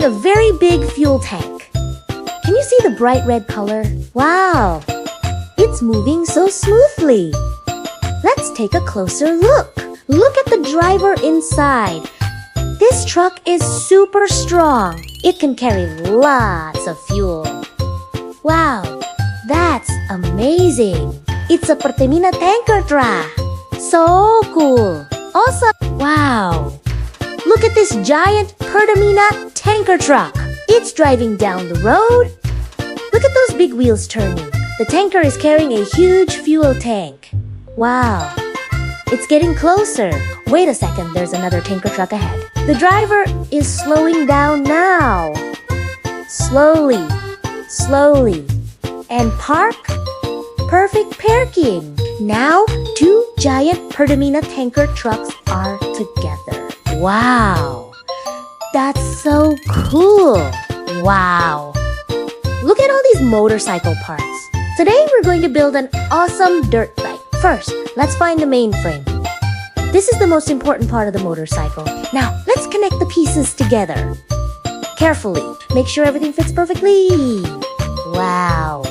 a very big fuel tank. Can you see the bright red color? Wow! It's moving so smoothly. Let's take a closer look. Look at the driver inside. This truck is super strong. It can carry lots of fuel. Wow, that's amazing. It's a Pertamina tanker truck. So cool. Also, wow. Look at this giant Pertamina tanker truck. It's driving down the road. Look at those big wheels turning. The tanker is carrying a huge fuel tank. Wow. It's getting closer. Wait a second, there's another tanker truck ahead. The driver is slowing down now. Slowly, slowly. And park. Perfect parking. Now, two giant Pertamina tanker trucks are together. Wow. That's so cool. Wow. Look at all these motorcycle parts. Today we're going to build an awesome dirt bike. First, let's find the mainframe. This is the most important part of the motorcycle. Now, let's connect the pieces together. Carefully, make sure everything fits perfectly. Wow.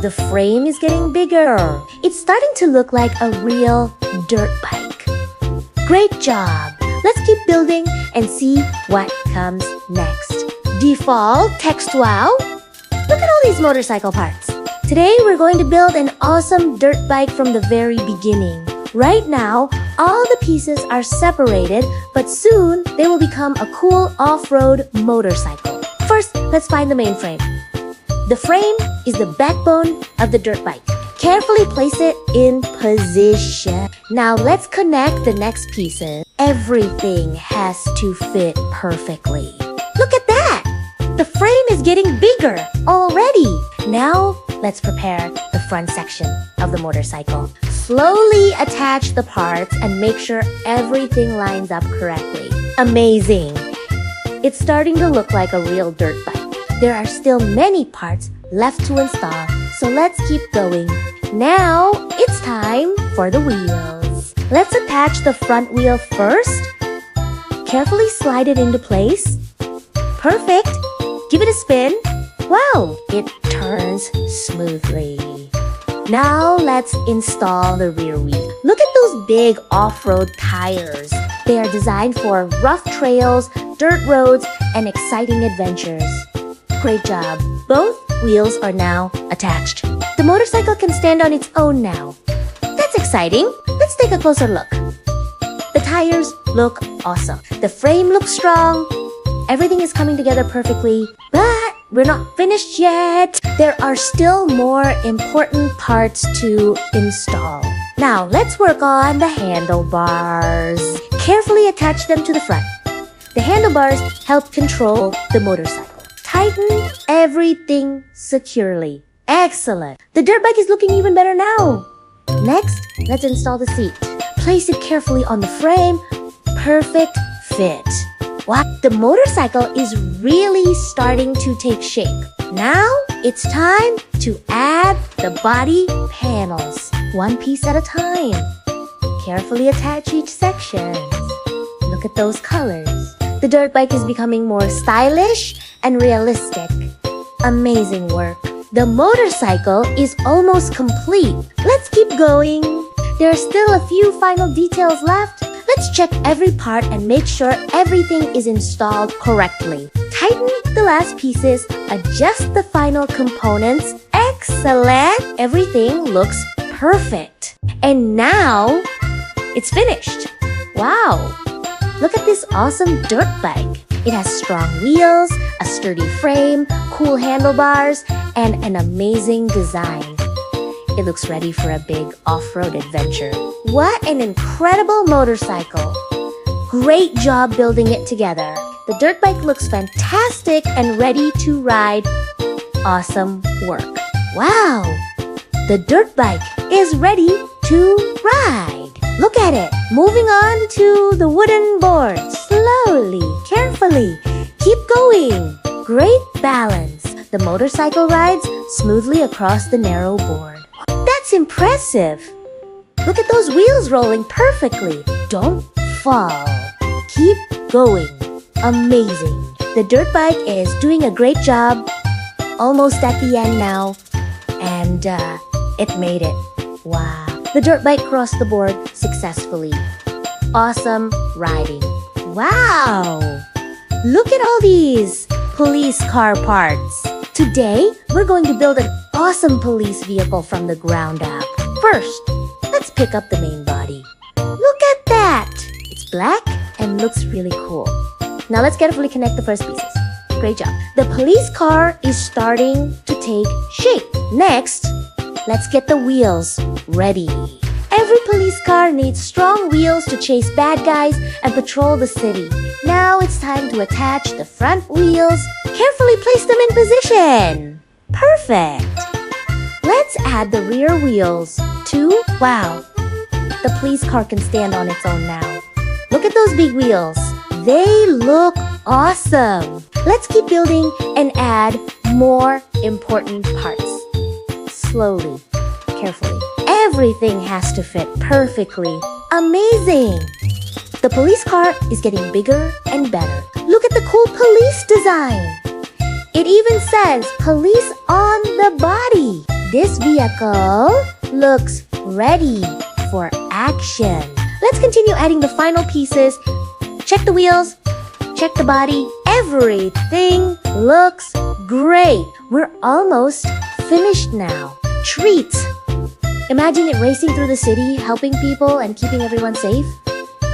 The frame is getting bigger. It's starting to look like a real dirt bike. Great job. Let's keep building and see what comes next. Default text wow. Look at all these motorcycle parts. Today we're going to build an awesome dirt bike from the very beginning. Right now, all the pieces are separated, but soon they will become a cool off-road motorcycle. First, let's find the main frame. The frame is the backbone of the dirt bike. Carefully place it in position. Now let's connect the next pieces. Everything has to fit perfectly. Look at that! The frame is getting bigger already. Now, let's prepare the front section of the motorcycle. Slowly attach the parts and make sure everything lines up correctly. Amazing! It's starting to look like a real dirt bike. There are still many parts left to install, so let's keep going. Now, it's time for the wheels. Let's attach the front wheel first. Carefully slide it into place. Perfect! Give it a spin. Wow, it turns smoothly. Now let's install the rear wheel. Look at those big off-road tires. They are designed for rough trails, dirt roads, and exciting adventures. Great job. Both wheels are now attached. The motorcycle can stand on its own now. That's exciting. Let's take a closer look. The tires look awesome. The frame looks strong. Everything is coming together perfectly, but we're not finished yet. There are still more important parts to install. Now, let's work on the handlebars. Carefully attach them to the front. The handlebars help control the motorcycle. Tighten everything securely. Excellent. The dirt bike is looking even better now. Next, let's install the seat. Place it carefully on the frame. Perfect fit. Wow, the motorcycle is really starting to take shape. Now, it's time to add the body panels, one piece at a time. Carefully attach each section. Look at those colors. The dirt bike is becoming more stylish and realistic. Amazing work. The motorcycle is almost complete. Let's keep going. There are still a few final details left. Let's check every part and make sure everything is installed correctly. Tighten the last pieces, adjust the final components. Excellent! Everything looks perfect. And now, it's finished. Wow! Look at this awesome dirt bike. It has strong wheels, a sturdy frame, cool handlebars, and an amazing design. It looks ready for a big off-road adventure. What an incredible motorcycle! Great job building it together. The dirt bike looks fantastic and ready to ride. Awesome work. Wow! The dirt bike is ready to ride. Look at it, moving on to the wooden board. Slowly, carefully, keep going. Great balance. The motorcycle rides smoothly across the narrow board. That's impressive. Look at those wheels rolling perfectly. Don't fall. Keep going. Amazing. The dirt bike is doing a great job. Almost at the end now. And it made it. Wow. The dirt bike crossed the board successfully. Awesome riding. Wow! Look at all these police car parts. Today, we're going to build an awesome police vehicle from the ground up. First, let's pick up the main body. Look at that! It's black and looks really cool. Now let's carefully connect the first pieces. Great job. The police car is starting to take shape. Next, let's get the wheels ready. Every police car needs strong wheels to chase bad guys and patrol the city. Now it's time to attach the front wheels. Carefully place them in position. Perfect. Let's add the rear wheels too. Wow. The police car can stand on its own now. Look at those big wheels. They look awesome. Let's keep building and add more important parts. Slowly, carefully. Everything has to fit perfectly. Amazing! The police car is getting bigger and better. Look at the cool police design. It even says police on the body. This vehicle looks ready for action. Let's continue adding the final pieces. Check the wheels, check the body. Everything looks great. We're almost finished now. Treats. Imagine it racing through the city, helping people and keeping everyone safe.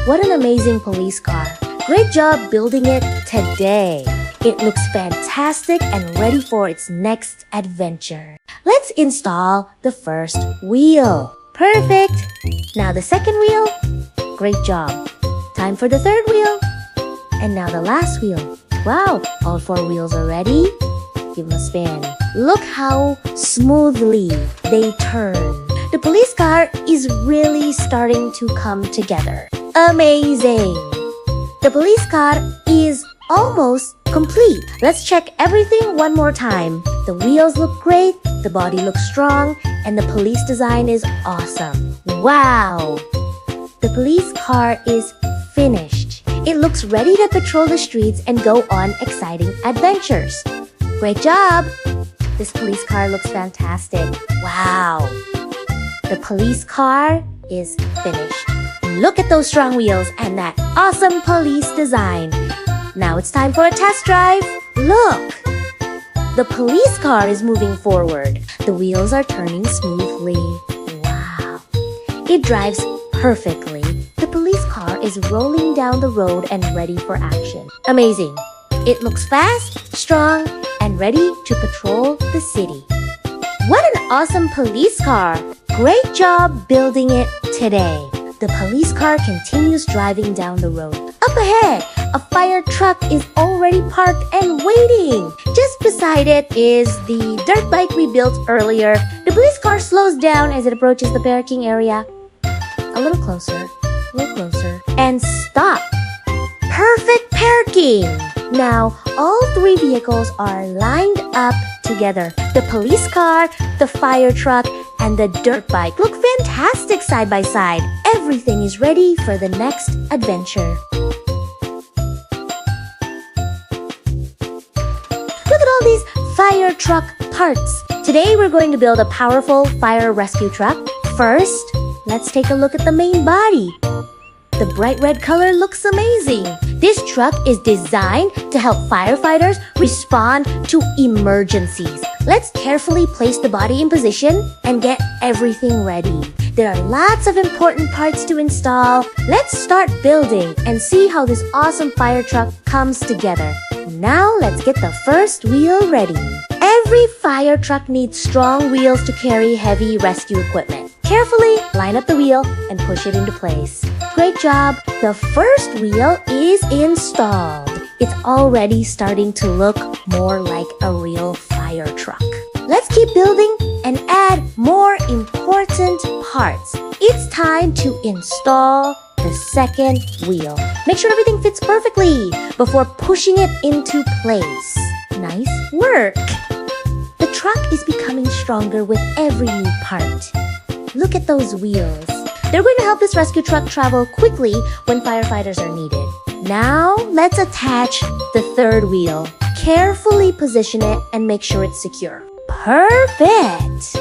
What an amazing police car. Great job building it today. It looks fantastic and ready for its next adventure. Let's install the first wheel. Perfect. Now the second wheel. Great job. Time for the third wheel. And now the last wheel. Wow, all 4 wheels are ready. Give them a spin. Look how smoothly they turn. The police car is really starting to come together. Amazing! The police car is almost complete. Let's check everything one more time. The wheels look great, the body looks strong, and the police design is awesome. Wow! The police car is finished. It looks ready to patrol the streets and go on exciting adventures. Great job! This police car looks fantastic. Wow! The police car is finished. Look at those strong wheels and that awesome police design. Now it's time for a test drive. Look! The police car is moving forward. The wheels are turning smoothly. Wow! It drives perfectly. The police car is rolling down the road and ready for action. Amazing! It looks fast, strong, and ready to patrol the city. What an awesome police car! Great job building it today. The police car continues driving down the road. Up ahead, a fire truck is already parked and waiting. Just beside it is the dirt bike we built earlier. The police car slows down as it approaches the parking area. A little closer, and stop. Perfect parking! Now, all 3 vehicles are lined up together. The police car, the fire truck, and the dirt bike look fantastic side by side. Everything is ready for the next adventure. Look at all these fire truck parts. Today we're going to build a powerful fire rescue truck. First, let's take a look at the main body. The bright red color looks amazing. This truck is designed to help firefighters respond to emergencies. Let's carefully place the body in position and get everything ready. There are lots of important parts to install. Let's start building and see how this awesome fire truck comes together. Now let's get the first wheel ready. Every fire truck needs strong wheels to carry heavy rescue equipment. Carefully line up the wheel and push it into place. Great job! The first wheel is installed. It's already starting to look more like a real fire truck. Let's keep building and add more important parts. It's time to install the second wheel. Make sure everything fits perfectly before pushing it into place. Nice work! The truck is becoming stronger with every new part. Look at those wheels. They're going to help this rescue truck travel quickly when firefighters are needed. Now, let's attach the third wheel. Carefully position it and make sure it's secure. Perfect!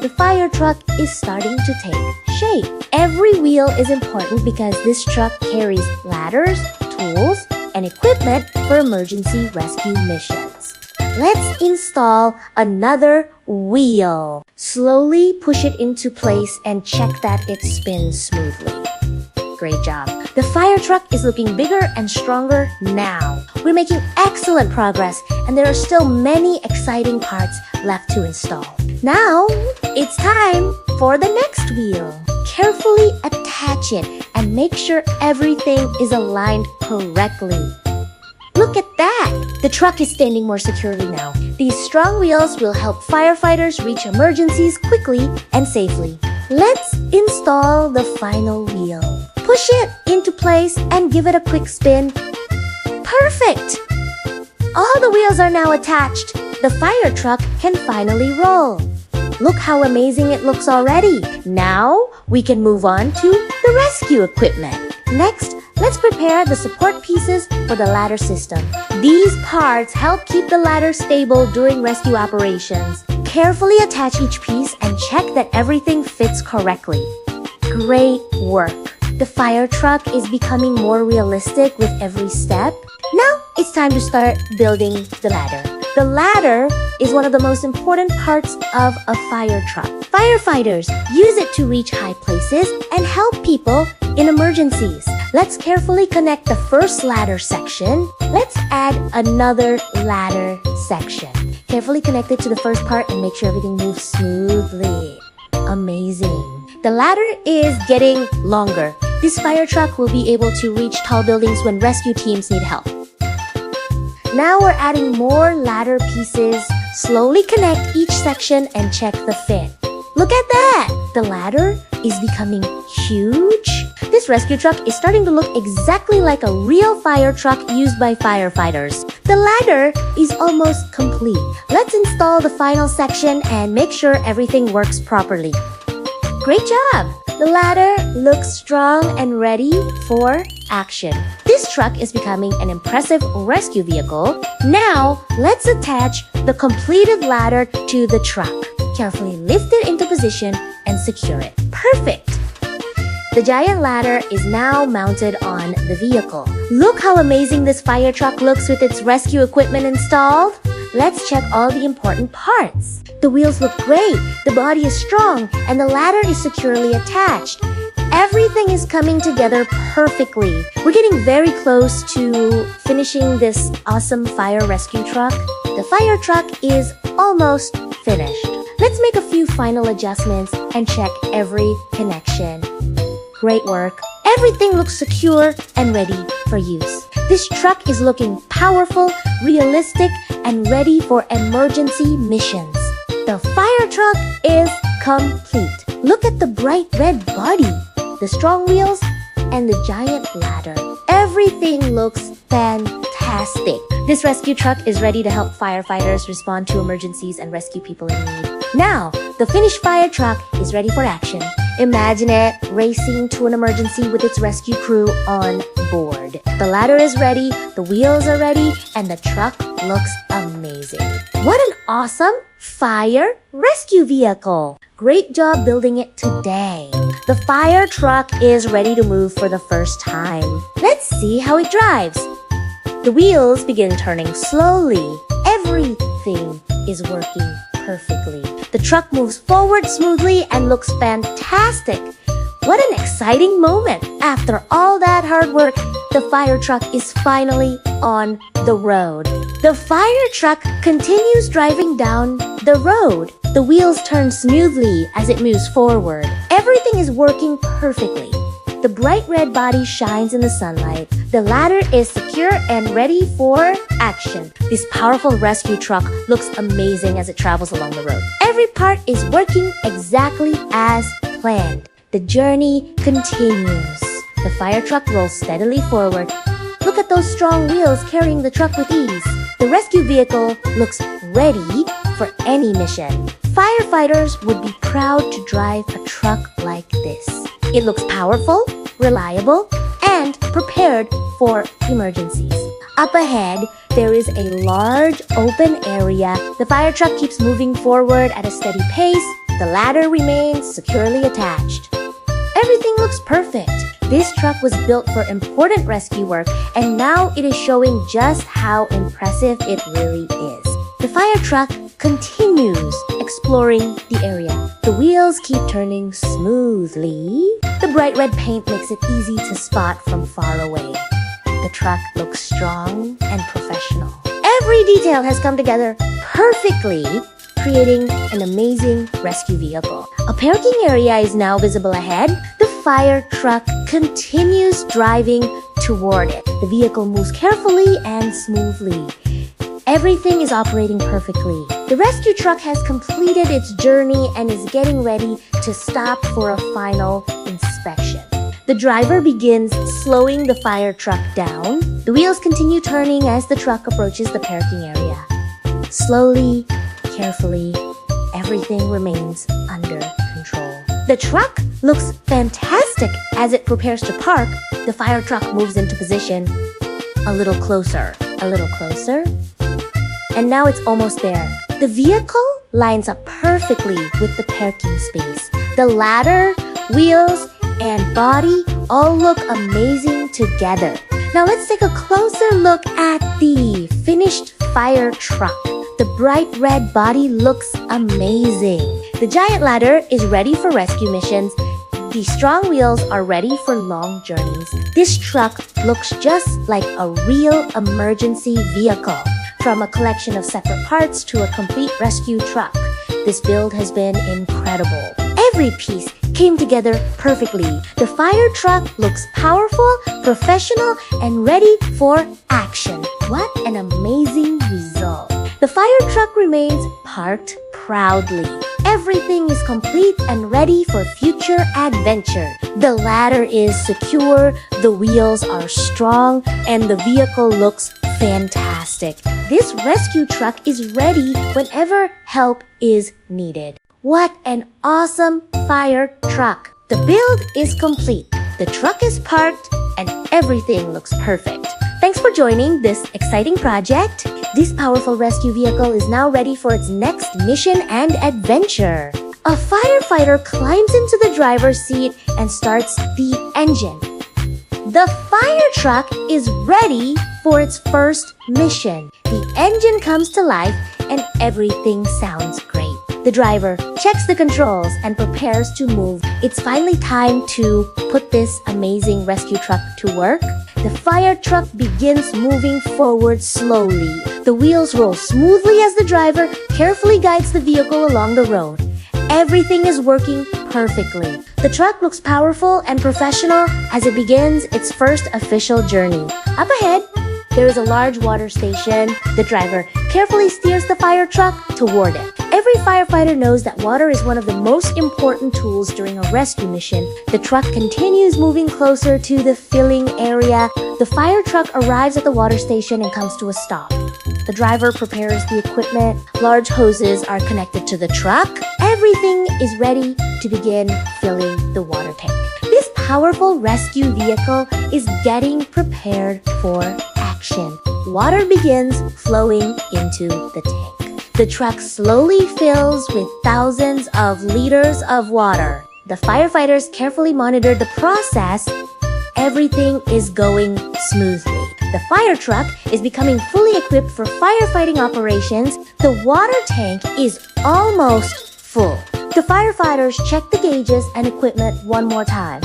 The fire truck is starting to take shape. Every wheel is important because this truck carries ladders, tools, and equipment for emergency rescue missions. Let's install another wheel. Slowly push it into place and check that it spins smoothly. Great job. The fire truck is looking bigger and stronger now. We're making excellent progress and there are still many exciting parts left to install. Now, it's time for the next wheel. Carefully attach it and make sure everything is aligned correctly. Look at that! The truck is standing more securely now. These strong wheels will help firefighters reach emergencies quickly and safely. Let's install the final wheel. Push it into place and give it a quick spin. Perfect! All the wheels are now attached. The fire truck can finally roll. Look how amazing it looks already. Now, we can move on to the rescue equipment. Next, let's prepare the support pieces for the ladder system. These parts help keep the ladder stable during rescue operations. Carefully attach each piece and check that everything fits correctly. Great work! The fire truck is becoming more realistic with every step. Now, it's time to start building the ladder. The ladder is one of the most important parts of a fire truck. Firefighters use it to reach high places and help people in emergencies. Let's carefully connect the first ladder section. Let's add another ladder section. Carefully connect it to the first part and make sure everything moves smoothly. Amazing. The ladder is getting longer. This fire truck will be able to reach tall buildings when rescue teams need help. Now we're adding more ladder pieces. Slowly connect each section and check the fit. Look at that! The ladder is becoming huge. This rescue truck is starting to look exactly like a real fire truck used by firefighters. The ladder is almost complete. Let's install the final section and make sure everything works properly. Great job! The ladder looks strong and ready for action. This truck is becoming an impressive rescue vehicle. Now, let's attach the completed ladder to the truck. Carefully lift it into position and secure it. Perfect! The giant ladder is now mounted on the vehicle. Look how amazing this fire truck looks with its rescue equipment installed. Let's check all the important parts. The wheels look great, the body is strong, and the ladder is securely attached. Everything is coming together perfectly. We're getting very close to finishing this awesome fire rescue truck. The fire truck is almost finished. Let's make a few final adjustments and check every connection. Great work. Everything looks secure and ready for use. This truck is looking powerful, realistic, and ready for emergency missions. The fire truck is complete. Look at the bright red body, the strong wheels, and the giant ladder. Everything looks fantastic. This rescue truck is ready to help firefighters respond to emergencies and rescue people in need. Now, the finished fire truck is ready for action. Imagine it racing to an emergency with its rescue crew on board. The ladder is ready, the wheels are ready, and the truck looks amazing. What an awesome fire rescue vehicle! Great job building it today. The fire truck is ready to move for the first time. Let's see how it drives. The wheels begin turning slowly. Everything is working perfectly. The truck moves forward smoothly and looks fantastic. What an exciting moment! After all that hard work, the fire truck is finally on the road. The fire truck continues driving down the road. The wheels turn smoothly as it moves forward. Everything is working perfectly. The bright red body shines in the sunlight. The ladder is secure and ready for action. This powerful rescue truck looks amazing as it travels along the road. Every part is working exactly as planned. The journey continues. The fire truck rolls steadily forward. Look at those strong wheels carrying the truck with ease. The rescue vehicle looks ready for any mission. Firefighters would be proud to drive a truck like this. It looks powerful, reliable, and prepared for emergencies. Up ahead, there is a large open area. The fire truck keeps moving forward at a steady pace. The ladder remains securely attached. Everything looks perfect. This truck was built for important rescue work, and now it is showing just how impressive it really is. The fire truck continues exploring the area. The wheels keep turning smoothly. The bright red paint makes it easy to spot from far away. The truck looks strong and professional. Every detail has come together perfectly, creating an amazing rescue vehicle. A parking area is now visible ahead. The fire truck continues driving toward it. The vehicle moves carefully and smoothly. Everything is operating perfectly. The rescue truck has completed its journey and is getting ready to stop for a final inspection. The driver begins slowing the fire truck down. The wheels continue turning as the truck approaches the parking area. Slowly, carefully, everything remains under control. The truck looks fantastic as it prepares to park. The fire truck moves into position. A little closer, and now it's almost there. The vehicle lines up perfectly with the parking space. The ladder, wheels, and body all look amazing together. Now let's take a closer look at the finished fire truck. The bright red body looks amazing. The giant ladder is ready for rescue missions. The strong wheels are ready for long journeys. This truck looks just like a real emergency vehicle. From a collection of separate parts to a complete rescue truck, this build has been incredible. Every piece came together perfectly. The fire truck looks powerful, professional, and ready for action. What an amazing result. The fire truck remains parked proudly. Everything is complete and ready for future adventure. The ladder is secure, the wheels are strong, and the vehicle looks fantastic. This rescue truck is ready whenever help is needed. What an awesome fire truck! The build is complete. The truck is parked and everything looks perfect. Thanks for joining this exciting project. This powerful rescue vehicle is now ready for its next mission and adventure. A firefighter climbs into the driver's seat and starts the engine. The fire truck is ready for its first mission. The engine comes to life and everything sounds great. The driver checks the controls and prepares to move. It's finally time to put this amazing rescue truck to work. The fire truck begins moving forward slowly. The wheels roll smoothly as the driver carefully guides the vehicle along the road. Everything is working perfectly. The truck looks powerful and professional as it begins its first official journey. Up ahead, there is a large water station. The driver carefully steers the fire truck toward it. Every firefighter knows that water is one of the most important tools during a rescue mission. The truck continues moving closer to the filling area. The fire truck arrives at the water station and comes to a stop. The driver prepares the equipment. Large hoses are connected to the truck. Everything is ready to begin filling the water tank. This powerful rescue vehicle is getting prepared for action. Water begins flowing into the tank. The truck slowly fills with thousands of liters of water. The firefighters carefully monitor the process. Everything is going smoothly. The fire truck is becoming fully equipped for firefighting operations. The water tank is almost full. The firefighters check the gauges and equipment one more time.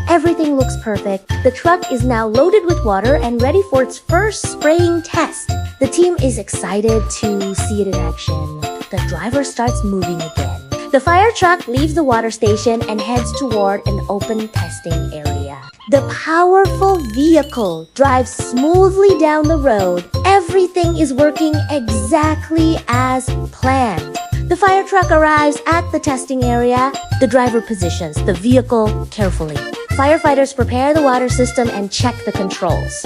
Everything looks perfect. The truck is now loaded with water and ready for its first spraying test. The team is excited to see it in action. The driver starts moving again. The fire truck leaves the water station and heads toward an open testing area. The powerful vehicle drives smoothly down the road. Everything is working exactly as planned. The fire truck arrives at the testing area. The driver positions the vehicle carefully. Firefighters prepare the water system and check the controls.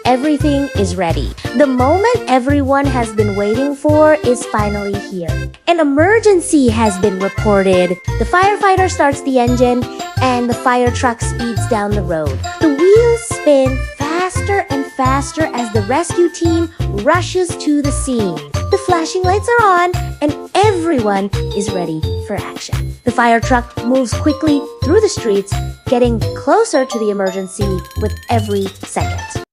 Everything is ready. The moment everyone has been waiting for is finally here. An emergency has been reported. The firefighter starts the engine and the fire truck speeds down the road. The wheels spin fast faster and faster as the rescue team rushes to the scene. The flashing lights are on and everyone is ready for action. The fire truck moves quickly through the streets, getting closer to the emergency with every second.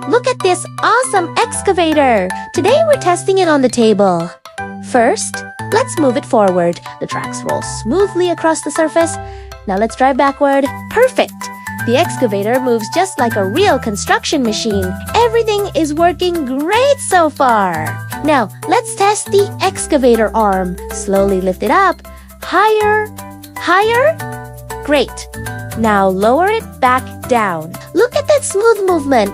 Look at this awesome excavator! Today we're testing it on the table. First, let's move it forward. The tracks roll smoothly across the surface. Now let's drive backward. Perfect! The excavator moves just like a real construction machine. Everything is working great so far. Now, let's test the excavator arm. Slowly lift it up. Higher, higher. Great. Now lower it back down. Look at that smooth movement.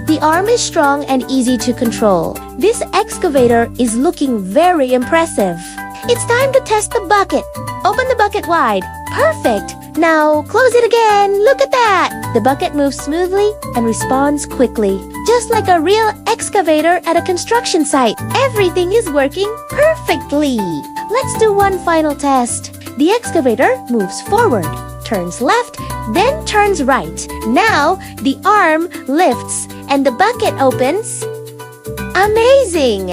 The arm is strong and easy to control. This excavator is looking very impressive. It's time to test the bucket. Open the bucket wide. Perfect. Now close it again. Look at that. The bucket moves smoothly and responds quickly. Just like a real excavator at a construction site. Everything is working perfectly. Let's do one final test. The excavator moves forward, turns left, then turns right. Now the arm lifts and the bucket opens. Amazing!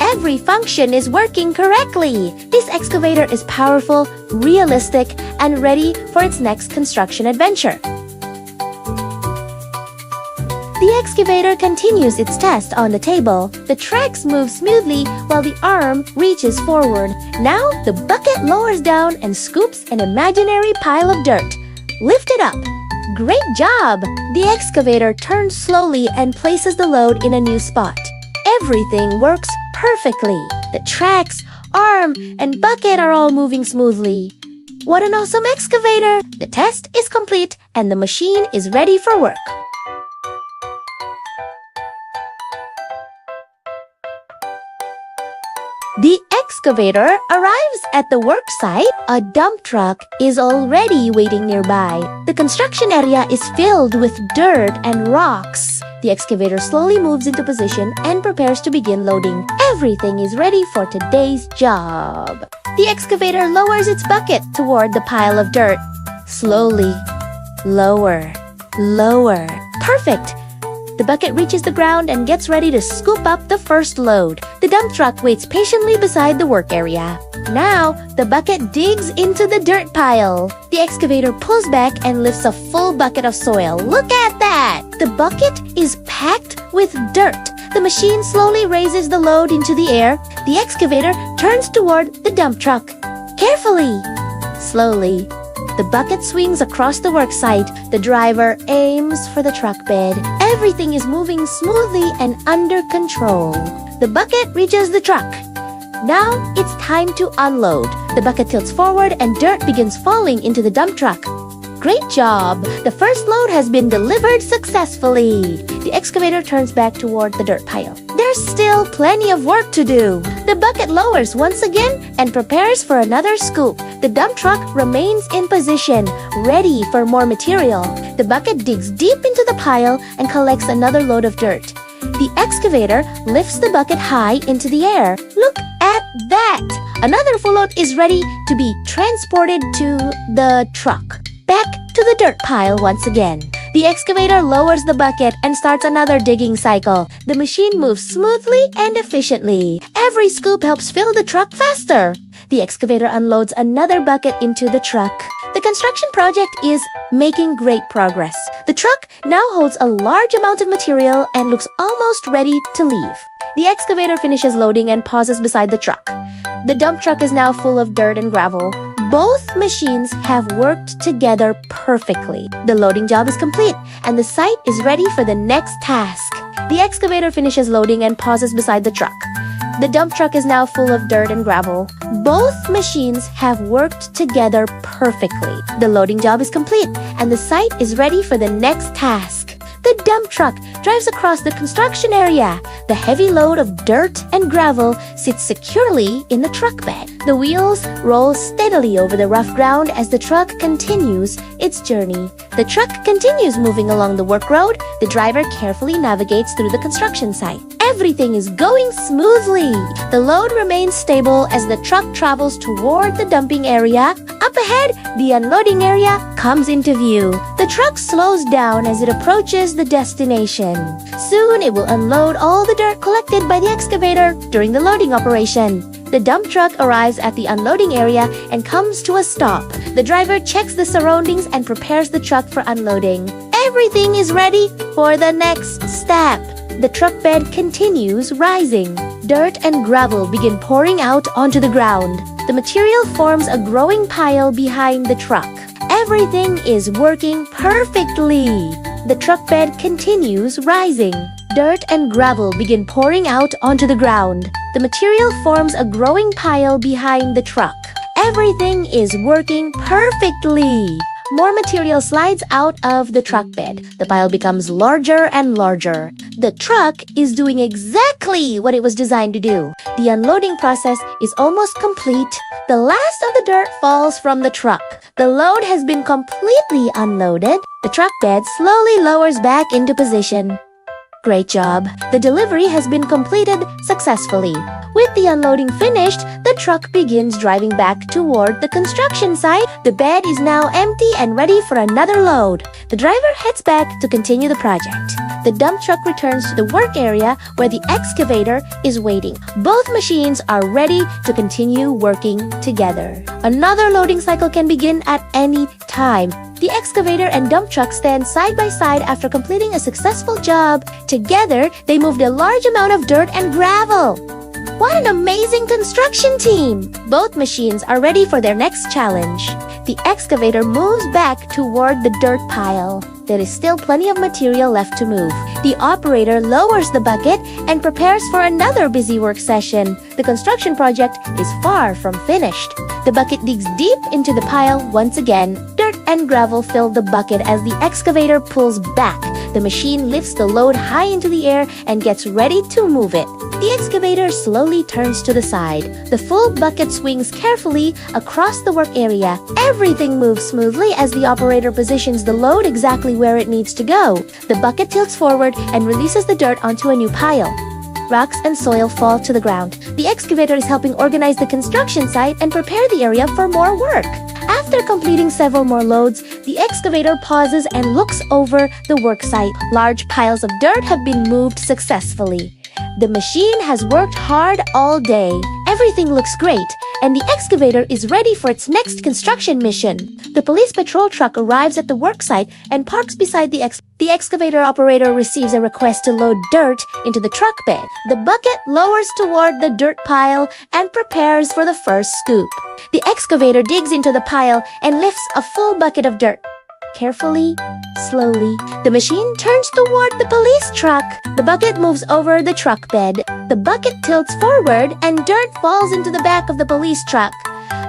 Every function is working correctly. This excavator is powerful, realistic, and ready for its next construction adventure. The excavator continues its test on the table. The tracks move smoothly while the arm reaches forward. Now the bucket lowers down and scoops an imaginary pile of dirt. Lift it up. Great job! The excavator turns slowly and places the load in a new spot. Everything works perfectly. The tracks, arm, and bucket are all moving smoothly. What an awesome excavator! The test is complete and the machine is ready for work. The excavator arrives at the work site. A dump truck is already waiting nearby. The construction area is filled with dirt and rocks. The excavator slowly moves into position and prepares to begin loading. Everything is ready for today's job. The excavator lowers its bucket toward the pile of dirt. Slowly. Lower. Lower. Perfect! The bucket reaches the ground and gets ready to scoop up the first load. The dump truck waits patiently beside the work area. Now, the bucket digs into the dirt pile. The excavator pulls back and lifts a full bucket of soil. Look at that! The bucket is packed with dirt. The machine slowly raises the load into the air. The excavator turns toward the dump truck. Carefully! Slowly. The bucket swings across the work site. The driver aims for the truck bed. Everything is moving smoothly and under control. The bucket reaches the truck. Now it's time to unload. The bucket tilts forward and dirt begins falling into the dump truck. Great job! The first load has been delivered successfully. The excavator turns back toward the dirt pile. There's still plenty of work to do. The bucket lowers once again and prepares for another scoop. The dump truck remains in position, ready for more material. The bucket digs deep into the pile and collects another load of dirt. The excavator lifts the bucket high into the air. Look at that! Another full load is ready to be transported to the truck. Back to the dirt pile once again. The excavator lowers the bucket and starts another digging cycle. The machine moves smoothly and efficiently. Every scoop helps fill the truck faster. The excavator unloads another bucket into the truck. The construction project is making great progress. The truck now holds a large amount of material and looks almost ready to leave. The excavator finishes loading and pauses beside the truck. The dump truck is now full of dirt and gravel. Both machines have worked together perfectly. The loading job is complete and the site is ready for the next task. The excavator finishes loading and pauses beside the truck. The dump truck is now full of dirt and gravel. Both machines have worked together perfectly. The loading job is complete and the site is ready for the next task. The dump truck drives across the construction area. The heavy load of dirt and gravel sits securely in the truck bed. The wheels roll steadily over the rough ground as the truck continues its journey. The truck continues moving along the work road. The driver carefully navigates through the construction site. Everything is going smoothly. The load remains stable as the truck travels toward the dumping area. Up ahead, the unloading area comes into view. The truck slows down as it approaches the destination. Soon, it will unload all the dirt collected by the excavator during the loading operation. The dump truck arrives at the unloading area and comes to a stop. The driver checks the surroundings and prepares the truck for unloading. Everything is ready for the next step. The truck bed continues rising. Dirt and gravel begin pouring out onto the ground. The material forms a growing pile behind the truck. Everything is working perfectly. The truck bed continues rising. Dirt and gravel begin pouring out onto the ground. The material forms a growing pile behind the truck. Everything is working perfectly. More material slides out of the truck bed. The pile becomes larger and larger. The truck is doing exactly what it was designed to do. The unloading process is almost complete. The last of the dirt falls from the truck. The load has been completely unloaded. The truck bed slowly lowers back into position. Great job! The delivery has been completed successfully. With the unloading finished, the truck begins driving back toward the construction site. The bed is now empty and ready for another load. The driver heads back to continue the project. The dump truck returns to the work area where the excavator is waiting. Both machines are ready to continue working together. Another loading cycle can begin at any time. The excavator and dump truck stand side by side after completing a successful job. Together, they moved a large amount of dirt and gravel. What an amazing construction team! Both machines are ready for their next challenge. The excavator moves back toward the dirt pile. There is still plenty of material left to move. The operator lowers the bucket and prepares for another busy work session. The construction project is far from finished. The bucket digs deep into the pile once again. Dirt and gravel fill the bucket as the excavator pulls back. The machine lifts the load high into the air and gets ready to move it. The excavator slowly turns to the side. The full bucket swings carefully across the work area. Everything moves smoothly as the operator positions the load exactly where it needs to go. The bucket tilts forward and releases the dirt onto a new pile. Rocks and soil fall to the ground. The excavator is helping organize the construction site and prepare the area for more work. After completing several more loads, the excavator pauses and looks over the work site. Large piles of dirt have been moved successfully. The machine has worked hard all day. Everything looks great, and the excavator is ready for its next construction mission. The police patrol truck arrives at the work site and parks beside the excavator operator receives a request to load dirt into the truck bed. The bucket lowers toward the dirt pile and prepares for the first scoop. The excavator digs into the pile and lifts a full bucket of dirt. Carefully, slowly, the machine turns toward the police truck. The bucket moves over the truck bed. The bucket tilts forward and dirt falls into the back of the police truck.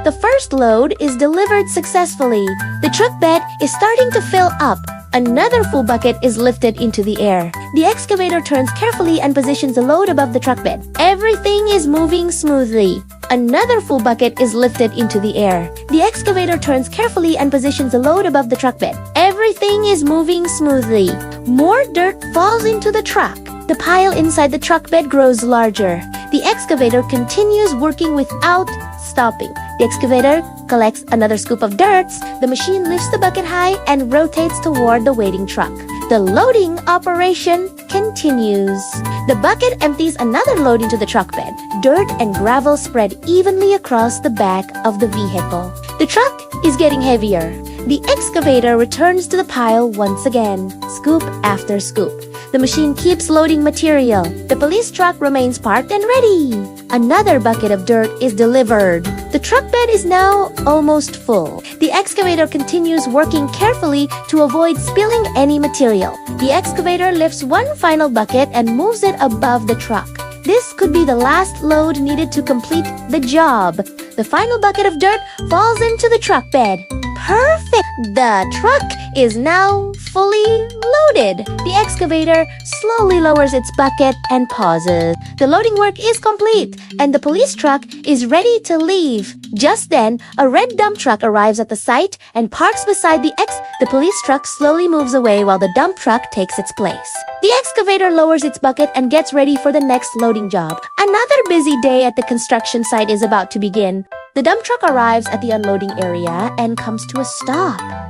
The first load is delivered successfully. The truck bed is starting to fill up. Another full bucket is lifted into the air. The excavator turns carefully and positions the load above the truck bed. Everything is moving smoothly. Another full bucket is lifted into the air. The excavator turns carefully and positions the load above the truck bed. Everything is moving smoothly. More dirt falls into the truck. The pile inside the truck bed grows larger. The excavator continues working without stopping. The excavator collects another scoop of dirt. The machine lifts the bucket high and rotates toward the waiting truck. The loading operation continues. The bucket empties another load into the truck bed. Dirt and gravel spread evenly across the back of the vehicle. The truck is getting heavier. The excavator returns to the pile once again, scoop after scoop. The machine keeps loading material. The police truck remains parked and ready. Another bucket of dirt is delivered. The truck bed is now almost full. The excavator continues working carefully to avoid spilling any material. The excavator lifts one final bucket and moves it above the truck. This could be the last load needed to complete the job. The final bucket of dirt falls into the truck bed. Perfect! The truck is now full. fully loaded. The excavator slowly lowers its bucket and pauses. The loading work is complete, and the police truck is ready to leave. Just then, a red dump truck arrives at the site and parks beside the police truck slowly moves away while the dump truck takes its place. The excavator lowers its bucket and gets ready for the next loading job. Another busy day at the construction site is about to begin. The dump truck arrives at the unloading area and comes to a stop.